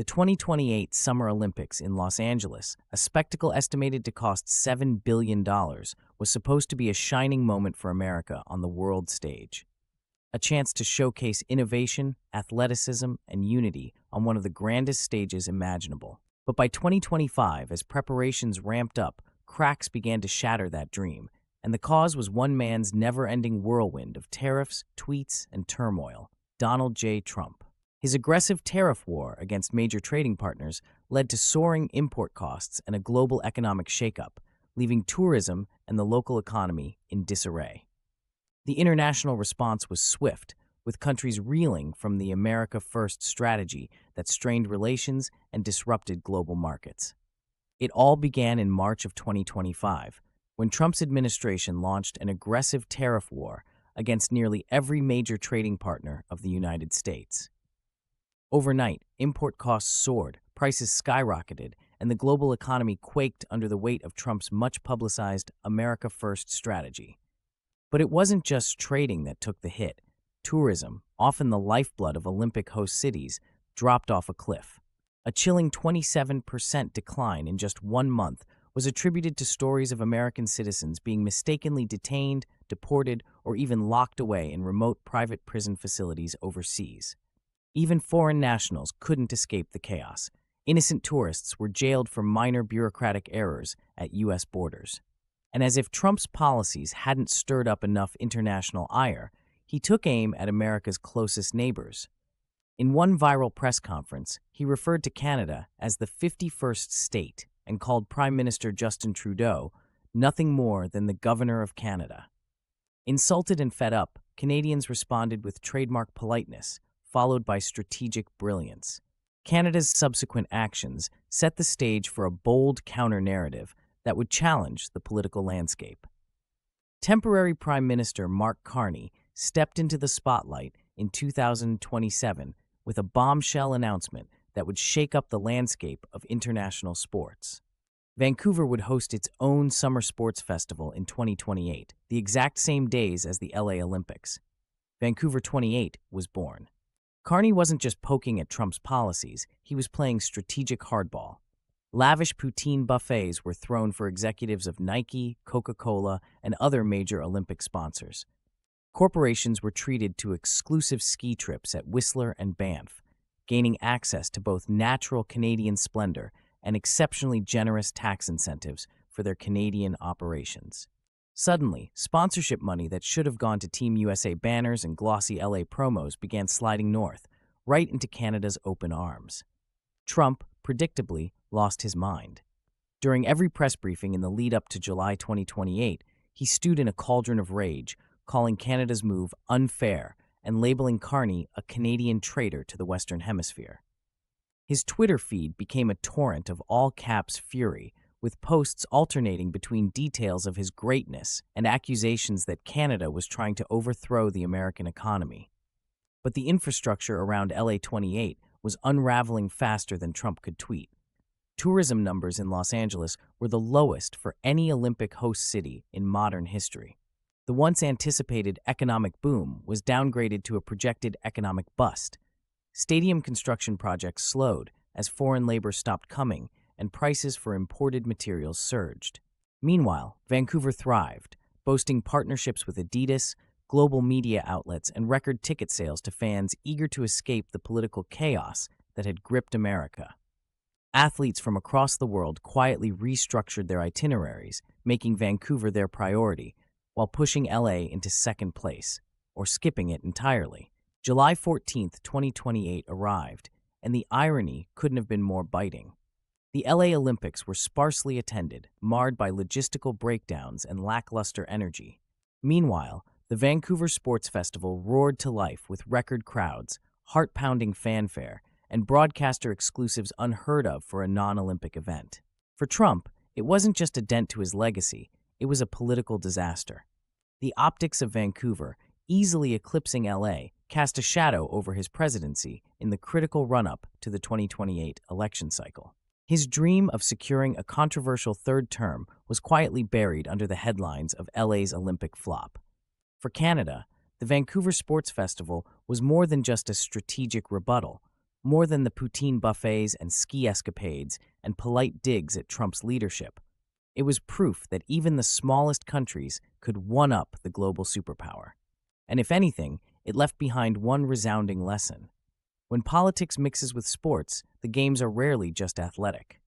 The 2028 Summer Olympics in Los Angeles, a spectacle estimated to cost $7 billion, was supposed to be a shining moment for America on the world stage. A chance to showcase innovation, athleticism, and unity on one of the grandest stages imaginable. But by 2025, as preparations ramped up, cracks began to shatter that dream, and the cause was one man's never-ending whirlwind of tariffs, tweets, and turmoil: Donald J. Trump. His aggressive tariff war against major trading partners led to soaring import costs and a global economic shakeup, leaving tourism and the local economy in disarray. The international response was swift, with countries reeling from the America First strategy that strained relations and disrupted global markets. It all began in March of 2025, when Trump's administration launched an aggressive tariff war against nearly every major trading partner of the United States. Overnight, import costs soared, prices skyrocketed, and the global economy quaked under the weight of Trump's much-publicized America First strategy. But it wasn't just trading that took the hit. Tourism, often the lifeblood of Olympic host cities, dropped off a cliff. A chilling 27% decline in just 1 month was attributed to stories of American citizens being mistakenly detained, deported, or even locked away in remote private prison facilities overseas. Even foreign nationals couldn't escape the chaos. Innocent tourists were jailed for minor bureaucratic errors at U.S. borders. And as if Trump's policies hadn't stirred up enough international ire, he took aim at America's closest neighbors. In one viral press conference, he referred to Canada as the 51st state and called Prime Minister Justin Trudeau nothing more than the Governor of Canada. Insulted and fed up, Canadians responded with trademark politeness, followed by strategic brilliance. Canada's subsequent actions set the stage for a bold counter-narrative that would challenge the political landscape. Temporary Prime Minister Mark Carney stepped into the spotlight in 2027 with a bombshell announcement that would shake up the landscape of international sports. Vancouver would host its own summer sports festival in 2028, the exact same days as the LA Olympics. Vancouver 28 was born. Carney wasn't just poking at Trump's policies, he was playing strategic hardball. Lavish poutine buffets were thrown for executives of Nike, Coca-Cola, and other major Olympic sponsors. Corporations were treated to exclusive ski trips at Whistler and Banff, gaining access to both natural Canadian splendor and exceptionally generous tax incentives for their Canadian operations. Suddenly, sponsorship money that should have gone to Team USA banners and glossy LA promos began sliding north, right into Canada's open arms. Trump, predictably, lost his mind. During every press briefing in the lead-up to July 2028, he stewed in a cauldron of rage, calling Canada's move unfair and labeling Carney a Canadian traitor to the Western Hemisphere. His Twitter feed became a torrent of all-caps fury, with posts alternating between details of his greatness and accusations that Canada was trying to overthrow the American economy. But the infrastructure around LA 28 was unraveling faster than Trump could tweet. Tourism numbers in Los Angeles were the lowest for any Olympic host city in modern history. The once anticipated economic boom was downgraded to a projected economic bust. Stadium construction projects slowed as foreign labor stopped coming and prices for imported materials surged. Meanwhile, Vancouver thrived, boasting partnerships with Adidas, global media outlets, and record ticket sales to fans eager to escape the political chaos that had gripped America. Athletes from across the world quietly restructured their itineraries, making Vancouver their priority, while pushing LA into second place, or skipping it entirely. July 14, 2028 arrived, and the irony couldn't have been more biting. The LA Olympics were sparsely attended, marred by logistical breakdowns and lackluster energy. Meanwhile, the Vancouver Sports Festival roared to life with record crowds, heart-pounding fanfare, and broadcaster exclusives unheard of for a non-Olympic event. For Trump, it wasn't just a dent to his legacy, it was a political disaster. The optics of Vancouver, easily eclipsing LA, cast a shadow over his presidency in the critical run-up to the 2028 election cycle. His dream of securing a controversial third term was quietly buried under the headlines of LA's Olympic flop. For Canada, the Vancouver Sports Festival was more than just a strategic rebuttal. More than the poutine buffets and ski escapades and polite digs at Trump's leadership, it was proof that even the smallest countries could one-up the global superpower. And if anything, it left behind one resounding lesson. When politics mixes with sports, the games are rarely just athletic.